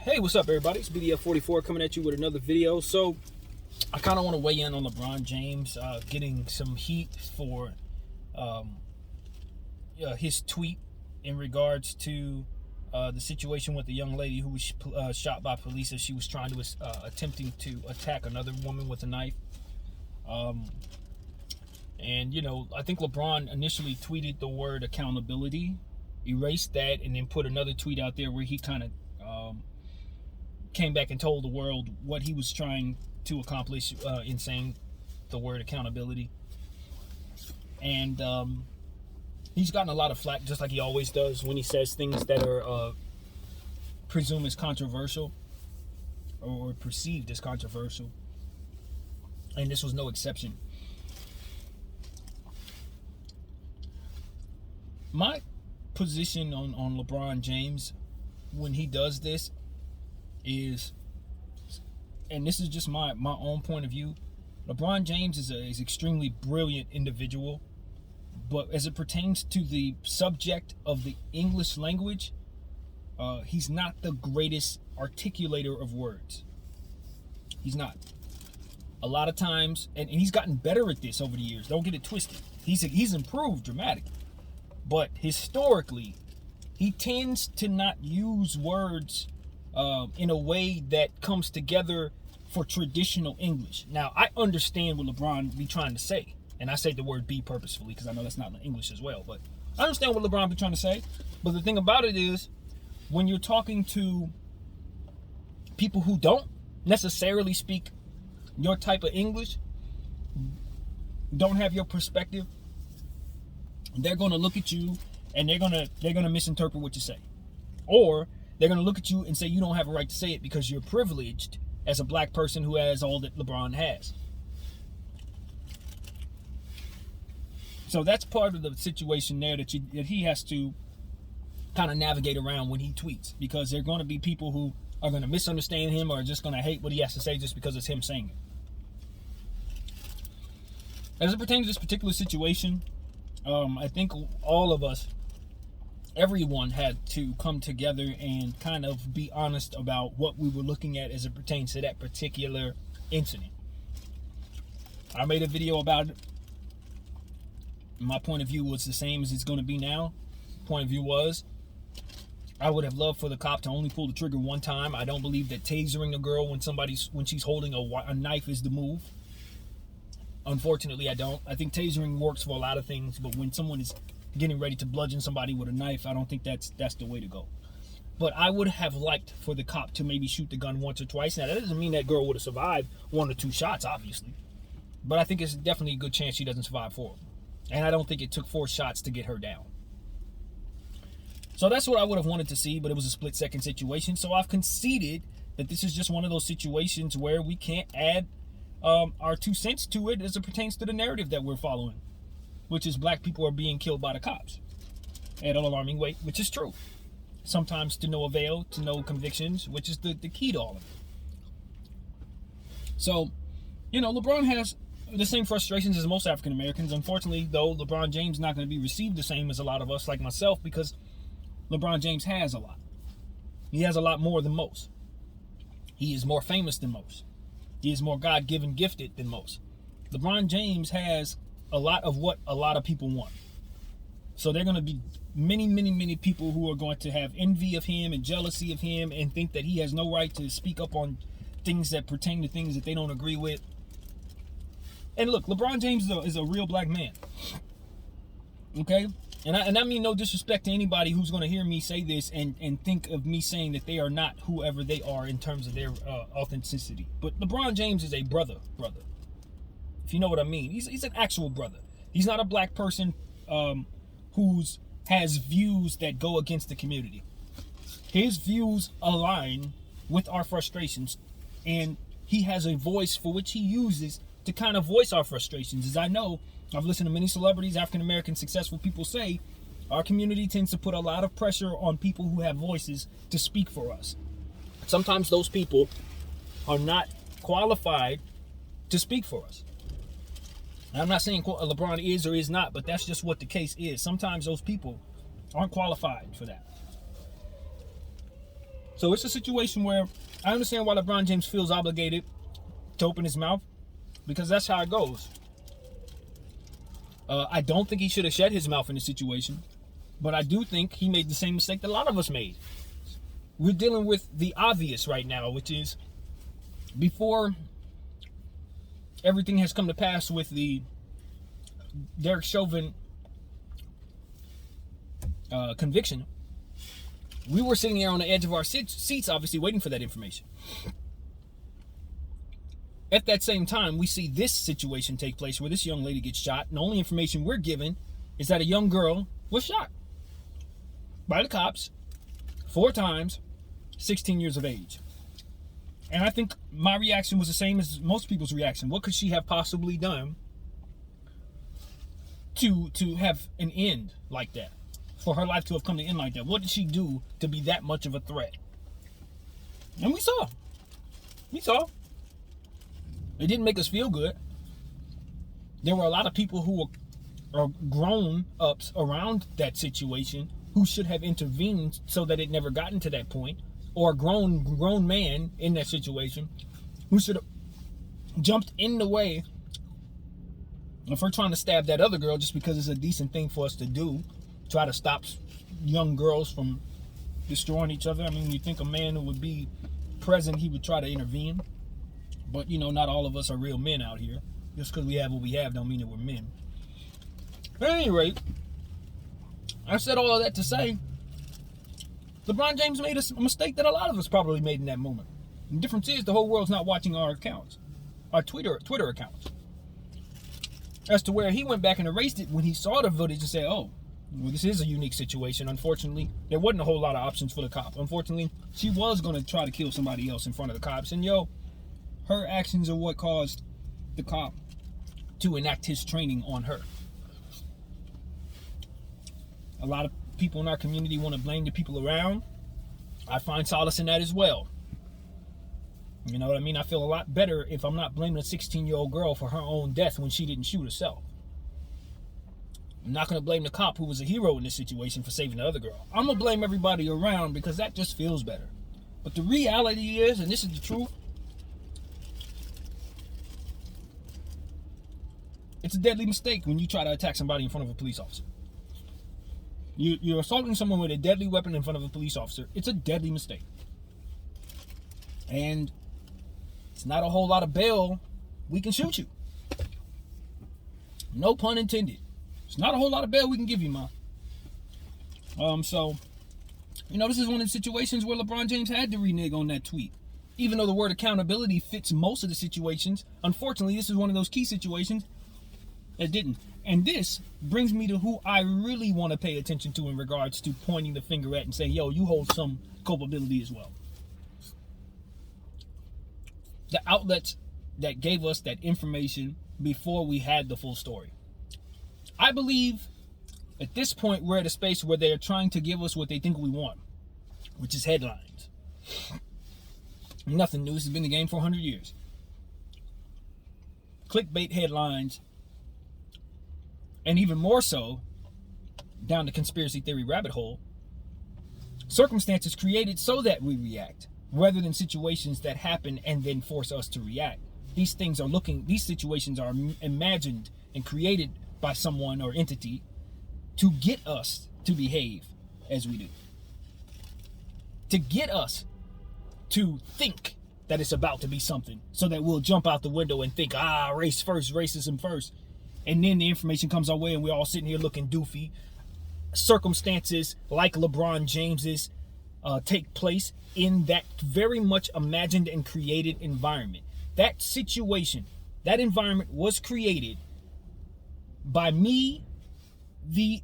Hey, what's up, everybody? It's BDF44 coming at you with another video. So, I kind of want to weigh in on LeBron James getting some heat for his tweet in regards to the situation with the young lady who was shot by police as she was trying to attempting to attack another woman with a knife. And I think LeBron initially tweeted the word accountability, erased that, and then put another tweet out there where he kind of came back and told the world what he was trying to accomplish in saying the word accountability. And he's gotten a lot of flack, just like he always does when he says things that are presumed as controversial or perceived as controversial. And this was no exception. My position on LeBron James when he does this is, and this is just my own point of view, LeBron James is an extremely brilliant individual, but as it pertains to the subject of the English language, he's not the greatest articulator of words. He's not. A lot of times, and he's gotten better at this over the years. Don't get it twisted. He's improved dramatically. But historically, he tends to not use words in a way that comes together for traditional English. Now, I understand what LeBron be trying to say. And I say the word be purposefully because I know that's not in English as well. But I understand what LeBron be trying to say. But the thing about it is, when you're talking to people who don't necessarily speak your type of English, don't have your perspective, they're going to look at you and they're going to misinterpret what you say. Or they're going to look at you and say you don't have a right to say it because you're privileged as a black person who has all that LeBron has. So that's part of the situation there that he has to kind of navigate around when he tweets, because there are going to be people who are going to misunderstand him or are just going to hate what he has to say just because it's him saying it. As it pertains to this particular situation, I think all of us, everyone had to come together and kind of be honest about what we were looking at as it pertains to that particular incident. I made a video about it. My point of view was the same as it's going to be now. Point of view was, I would have loved for the cop to only pull the trigger one time. I don't believe that tasering a girl when she's holding a knife is the move. Unfortunately, I don't. I think tasering works for a lot of things, but when someone is getting ready to bludgeon somebody with a knife, I don't think that's the way to go. But I would have liked for the cop to maybe shoot the gun once or twice. Now, that doesn't mean that girl would have survived one or two shots, obviously. But I think it's definitely a good chance she doesn't survive 4. And I don't think it took 4 shots to get her down. So that's what I would have wanted to see, but it was a split-second situation. So I've conceded that this is just one of those situations where we can't add our 2 cents to it as it pertains to the narrative that we're following, which is black people are being killed by the cops at an alarming rate, which is true. Sometimes to no avail, to no convictions, which is the key to all of it. So, LeBron has the same frustrations as most African Americans. Unfortunately, though, LeBron James is not going to be received the same as a lot of us, like myself, because LeBron James has a lot. He has a lot more than most. He is more famous than most. He is more God-given gifted than most. LeBron James has a lot of what a lot of people want. So there are going to be many, many, many people who are going to have envy of him and jealousy of him and think that he has no right to speak up on things that pertain to things that they don't agree with. And look, LeBron James is a real black man. Okay? And I mean no disrespect to anybody who's going to hear me say this and think of me saying that they are not whoever they are in terms of their authenticity. But LeBron James is a brother. If you know what I mean. He's an actual brother. He's not a black person who has views that go against the community. His views align with our frustrations, and he has a voice for which he uses to kind of voice our frustrations. As I know, I've listened to many celebrities, African-American successful people say, our community tends to put a lot of pressure on people who have voices to speak for us. Sometimes those people are not qualified to speak for us. And I'm not saying LeBron is or is not, but that's just what the case is. Sometimes those people aren't qualified for that. So it's a situation where I understand why LeBron James feels obligated to open his mouth, because that's how it goes. I don't think he should have shut his mouth in this situation, but I do think he made the same mistake that a lot of us made. We're dealing with the obvious right now, which is before everything has come to pass with the Derek Chauvin conviction. We were sitting there on the edge of our seats, obviously waiting for that information. At that same time, we see this situation take place where this young lady gets shot, and the only information we're given is that a young girl was shot by the cops 4 times, 16 years of age. And I think my reaction was the same as most people's reaction. What could she have possibly done to have an end like that? For her life to have come to an end like that? What did she do to be that much of a threat? And we saw. It didn't make us feel good. There were a lot of people who are grown-ups around that situation who should have intervened so that it never gotten to that point. Or a grown man in that situation who should have jumped in the way of her trying to stab that other girl just because it's a decent thing for us to do. Try to stop young girls from destroying each other. I mean, you think a man who would be present, he would try to intervene. But, not all of us are real men out here. Just because we have what we have don't mean that we're men. At any rate, I said all of that to say, LeBron James made a mistake that a lot of us probably made in that moment. The difference is the whole world's not watching our accounts, our Twitter accounts. As to where he went back and erased it when he saw the footage and said, oh, well, this is a unique situation. Unfortunately, there wasn't a whole lot of options for the cop. Unfortunately, she was going to try to kill somebody else in front of the cops. And her actions are what caused the cop to enact his training on her. A lot of people in our community want to blame the people around. I find solace in that as well. You know what I mean? I feel a lot better if I'm not blaming a 16-year-old girl for her own death when she didn't shoot herself. I'm not going to blame the cop who was a hero in this situation for saving the other girl. I'm going to blame everybody around because that just feels better. But the reality is, and this is the truth, it's a deadly mistake when you try to attack somebody in front of a police officer. You're assaulting someone with a deadly weapon in front of a police officer. It's a deadly mistake. And it's not a whole lot of bail we can shoot you. No pun intended. It's not a whole lot of bail we can give you, Ma. So, this is one of the situations where LeBron James had to renege on that tweet. Even though the word accountability fits most of the situations, unfortunately, this is one of those key situations that didn't. And this brings me to who I really want to pay attention to in regards to pointing the finger at and saying, yo, you hold some culpability as well. The outlets that gave us that information before we had the full story. I believe at this point we're at a space where they're trying to give us what they think we want, which is headlines. Nothing new. This has been the game for 100 years. Clickbait headlines. And even more so, down the conspiracy theory rabbit hole, circumstances created so that we react, rather than situations that happen and then force us to react. These situations are imagined and created by someone or entity to get us to behave as we do. To get us to think that it's about to be something, so that we'll jump out the window and think, race first, racism first. And then the information comes our way and we're all sitting here looking doofy. Circumstances like LeBron James's take place in that very much imagined and created environment. That situation, that environment was created by me, the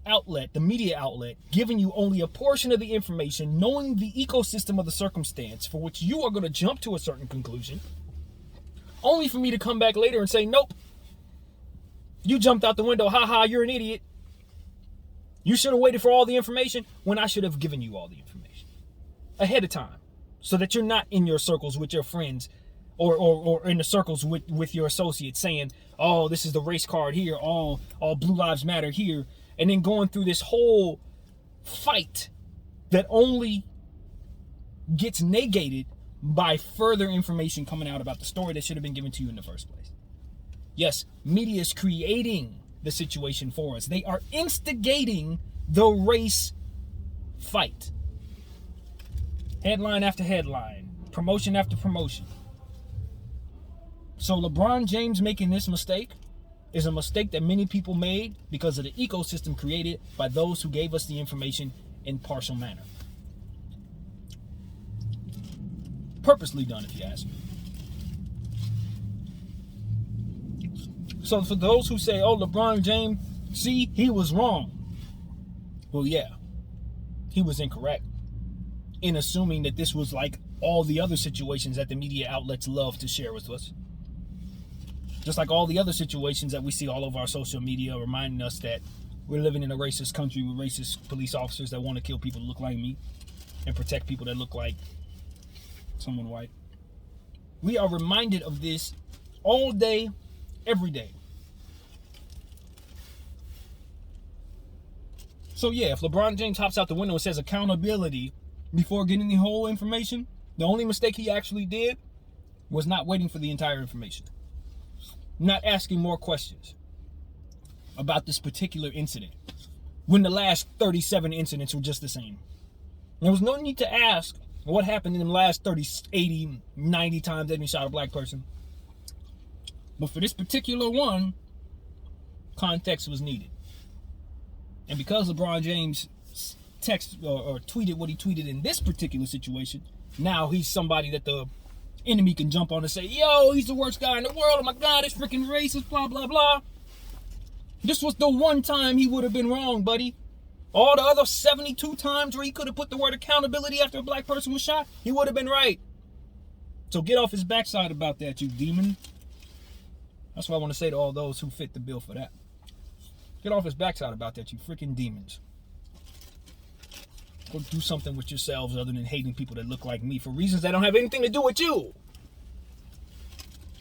media outlet, giving you only a portion of the information, knowing the ecosystem of the circumstance for which you are going to jump to a certain conclusion, only for me to come back later and say, nope, you jumped out the window, you're an idiot. You should have waited for all the information when I should have given you all the information ahead of time, so that you're not in your circles with your friends or in the circles with your associates saying, oh, this is the race card here, all Blue Lives Matter here, and then going through this whole fight that only gets negated by further information coming out about the story that should have been given to you in the first place. Yes, media is creating the situation for us. They are instigating the race fight. Headline after headline, promotion after promotion. So LeBron James making this mistake is a mistake that many people made because of the ecosystem created by those who gave us the information in partial manner. Purposely done, if you ask me. So for those who say, oh, LeBron James, see, he was wrong. Well, yeah, he was incorrect in assuming that this was like all the other situations that the media outlets love to share with us. Just like all the other situations that we see all over our social media reminding us that we're living in a racist country with racist police officers that want to kill people that look like me and protect people that look like someone white. We are reminded of this all day, every day. So yeah, if LeBron James hops out the window and says accountability before getting the whole information, the only mistake he actually did was not waiting for the entire information. Not asking more questions about this particular incident when the last 37 incidents were just the same. There was no need to ask what happened in the last 30, 80, 90 times that he shot a black person. But for this particular one, context was needed. And because LeBron James texted or tweeted what he tweeted in this particular situation, now he's somebody that the enemy can jump on and say, yo, he's the worst guy in the world. Oh my God, it's freaking racist, blah, blah, blah. This was the one time he would have been wrong, buddy. All the other 72 times where he could have put the word accountability after a black person was shot, he would have been right. So get off his backside about that, you demon. That's what I want to say to all those who fit the bill for that. Get off his backside about that, you freaking demons. Go do something with yourselves other than hating people that look like me for reasons that don't have anything to do with you.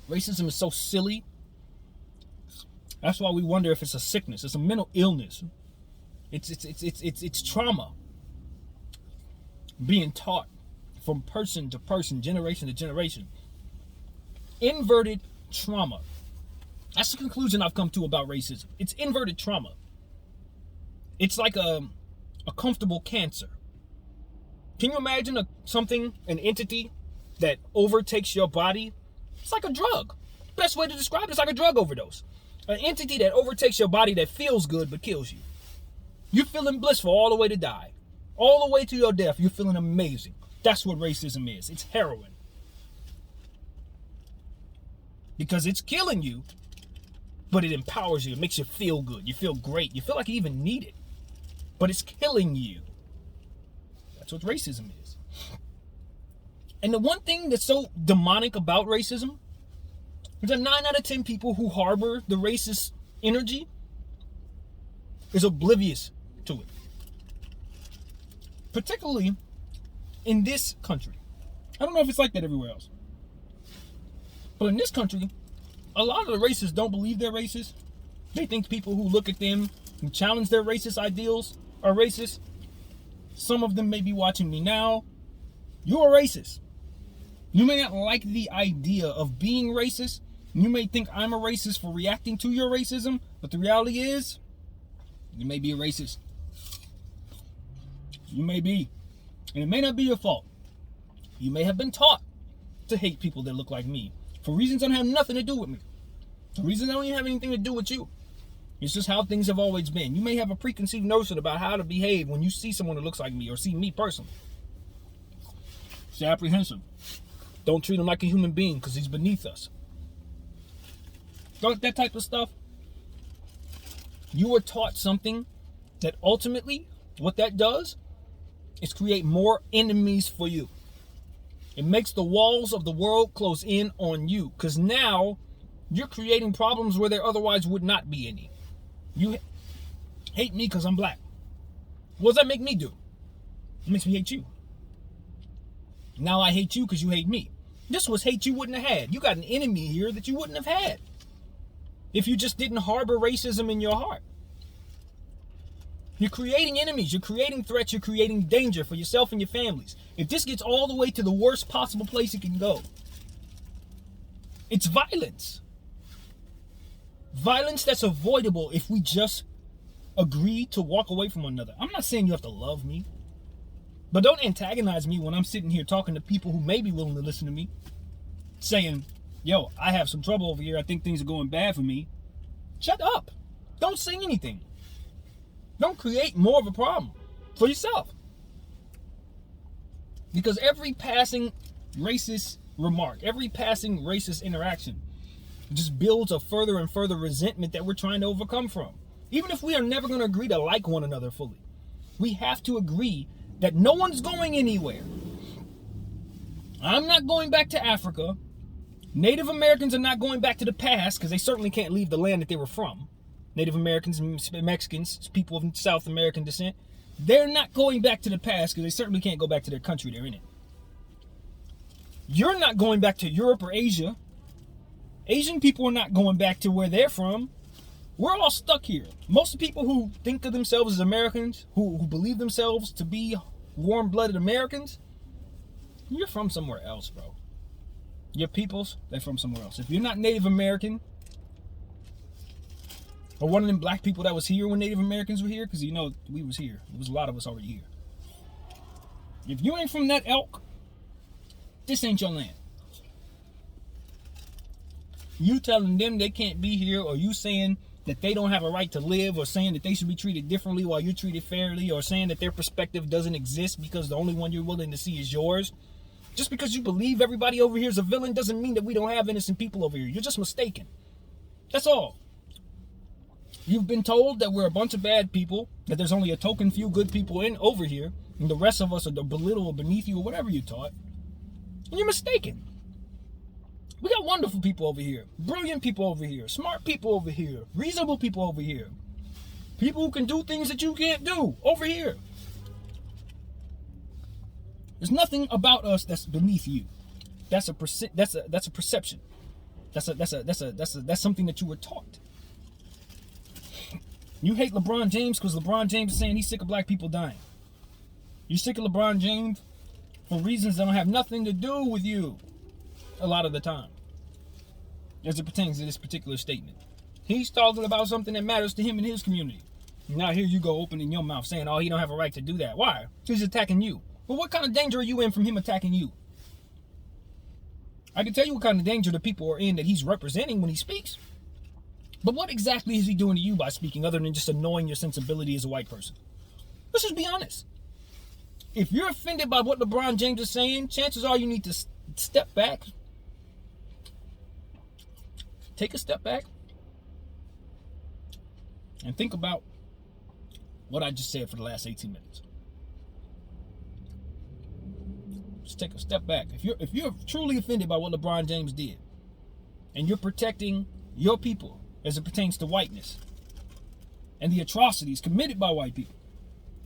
Racism is so silly. That's why we wonder if it's a sickness. It's a mental illness. It's trauma. Being taught from person to person, generation to generation. Inverted trauma. That's the conclusion I've come to about racism. It's inverted trauma. It's like a comfortable cancer. Can you imagine an entity that overtakes your body? It's like a drug. Best way to describe it is like a drug overdose. An entity that overtakes your body that feels good but kills you. You're feeling blissful all the way to die. All the way to your death, you're feeling amazing. That's what racism is. It's heroin. Because it's killing you, but it empowers you. It makes you feel good. You feel great. You feel like you even need it. But it's killing you. That's what racism is. And the one thing that's so demonic about racism is that 9 out of 10 people who harbor the racist energy is oblivious to it. Particularly in this country. I don't know if it's like that everywhere else. But in this country, a lot of the racists don't believe they're racist. They think people who look at them and challenge their racist ideals are racist. Some of them may be watching me now. You're a racist. You may not like the idea of being racist. You may think I'm a racist for reacting to your racism, but the reality is, you may be a racist. You may be. And it may not be your fault. You may have been taught to hate people that look like me for reasons that have nothing to do with me. For reasons that don't even have anything to do with you. It's just how things have always been. You may have a preconceived notion about how to behave when you see someone that looks like me or see me personally. Stay apprehensive. Don't treat him like a human being because he's beneath us. That type of stuff. You were taught something that ultimately, what that does is create more enemies for you. It makes the walls of the world close in on you because now you're creating problems where there otherwise would not be any. You hate me because I'm black. What does that make me do? It makes me hate you. Now I hate you because you hate me. This was hate you wouldn't have had. You got an enemy here that you wouldn't have had if you just didn't harbor racism in your heart. You're creating enemies. You're creating threats. You're creating danger for yourself and your families. If this gets all the way to the worst possible place it can go, it's violence. Violence that's avoidable if we just agree to walk away from one another. I'm not saying you have to love me, but don't antagonize me when I'm sitting here talking to people who may be willing to listen to me, saying, yo, I have some trouble over here. I think things are going bad for me. Shut up. Don't say anything. Don't create more of a problem for yourself. Because every passing racist remark, every passing racist interaction just builds a further and further resentment that we're trying to overcome from. Even if we are never going to agree to like one another fully, we have to agree that no one's going anywhere. I'm not going back to Africa. Native Americans are not going back to the past because they certainly can't leave the land that they were from. Native Americans, Mexicans, people of South American descent, they're not going back to the past because they certainly can't go back to their country they're in it. You're not going back to Europe or Asia. Asian people are not going back to where they're from. We're all stuck here. Most of the people who think of themselves as Americans, who believe themselves to be warm-blooded Americans, you're from somewhere else, bro. Your peoples, they're from somewhere else. If you're not Native American, or one of them black people that was here when Native Americans were here, because you know we was here. There was a lot of us already here. If you ain't from that elk, this ain't your land. You telling them they can't be here, or you saying that they don't have a right to live, or saying that they should be treated differently while you're treated fairly, or saying that their perspective doesn't exist because the only one you're willing to see is yours. Just because you believe everybody over here is a villain doesn't mean that we don't have innocent people over here. You're just mistaken. That's all. You've been told that we're a bunch of bad people, that there's only a token few good people in over here, and the rest of us are belittle or beneath you or whatever you're taught. And you're mistaken. We got wonderful people over here, brilliant people over here, smart people over here, reasonable people over here, people who can do things that you can't do over here. There's nothing about us that's beneath you. That's a perception. That's something that you were taught. You hate LeBron James because LeBron James is saying he's sick of black people dying. You're sick of LeBron James for reasons that don't have nothing to do with you a lot of the time, as it pertains to this particular statement. He's talking about something that matters to him and his community. Now here you go opening your mouth saying, oh, he don't have a right to do that. Why? He's attacking you. Well, what kind of danger are you in from him attacking you? I can tell you what kind of danger the people are in that he's representing when he speaks. But what exactly is he doing to you by speaking other than just annoying your sensibility as a white person? Let's just be honest. If you're offended by what LeBron James is saying, chances are you need to step back. Take a step back and think about what I just said for the last 18 minutes. Just take a step back. If you're truly offended by what LeBron James did, and you're protecting your people as it pertains to whiteness and the atrocities committed by white people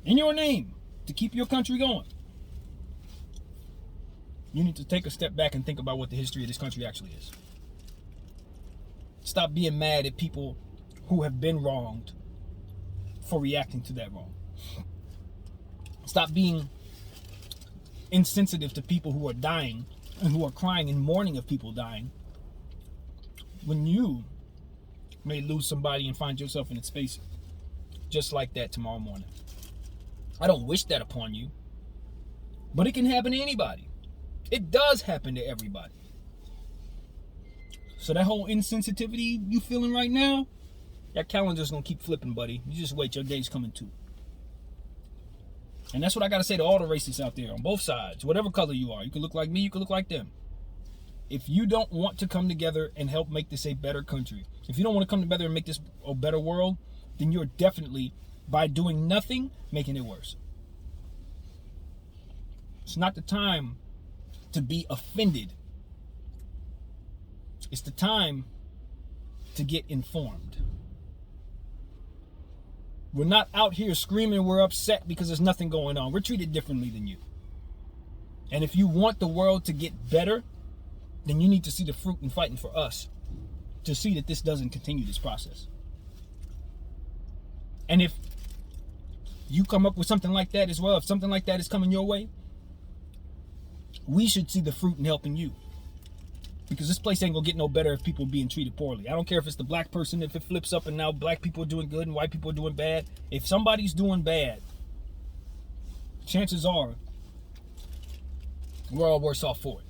in your name to keep your country going, you need to take a step back and think about what the history of this country actually is. Stop being mad at people who have been wronged for reacting to that wrong. Stop being insensitive to people who are dying and who are crying and mourning of people dying when you may lose somebody and find yourself in a space just like that tomorrow morning. I don't wish that upon you, but it can happen to anybody. It does happen to everybody. So that whole insensitivity you feeling right now, that calendar's gonna keep flipping, buddy. You just wait, your day's coming too. And that's what I gotta say to all the racists out there on both sides, whatever color you are. You can look like me, you can look like them. If you don't want to come together and help make this a better country, if you don't want to come together and make this a better world, then you're definitely, by doing nothing, making it worse. It's not the time to be offended. It's the time to get informed. We're not out here screaming we're upset because there's nothing going on. We're treated differently than you. And if you want the world to get better, then you need to see the fruit in fighting for us to see that this doesn't continue this process. And if you come up with something like that as well, if something like that is coming your way, we should see the fruit in helping you. Because this place ain't gonna get no better if people are being treated poorly. I don't care if it's the black person, if it flips up and now black people are doing good and white people are doing bad. If somebody's doing bad, chances are we're all worse off for it.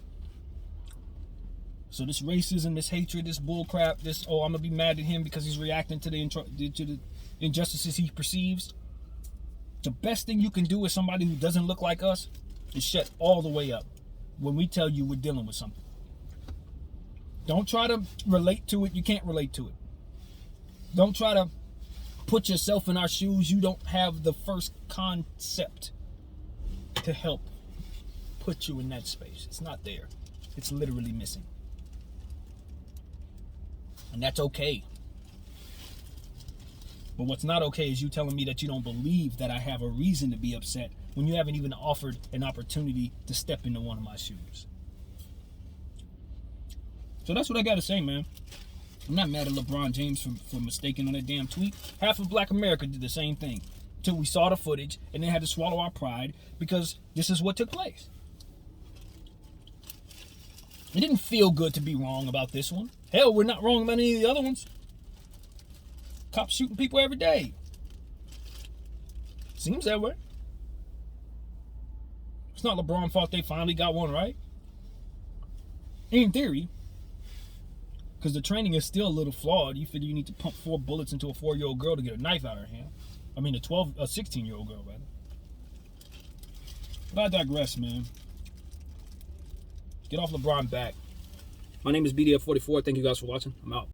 So this racism, this hatred, this bullcrap, this, oh, I'm gonna be mad at him because he's reacting to the injustices he perceives. The best thing you can do as somebody who doesn't look like us is shut all the way up when we tell you we're dealing with something. Don't try to relate to it. You can't relate to it. Don't try to put yourself in our shoes. You don't have the first concept to help put you in that space. It's not there. It's literally missing. And that's okay. But what's not okay is you telling me that you don't believe that I have a reason to be upset when you haven't even offered an opportunity to step into one of my shoes. So that's what I got to say, man. I'm not mad at LeBron James for mistaking on that damn tweet. Half of black America did the same thing until we saw the footage and then had to swallow our pride because this is what took place. It didn't feel good to be wrong about this one. Hell, we're not wrong about any of the other ones. Cops shooting people every day. Seems that way. It's not LeBron's fault they finally got one right. In theory. Because the training is still a little flawed. You figure you need to pump 4 bullets into a 4-year-old girl to get a knife out of her hand. I mean, a 16-year-old girl, rather. But I digress, man. Get off LeBron back. My name is BDF44. Thank you guys for watching. I'm out.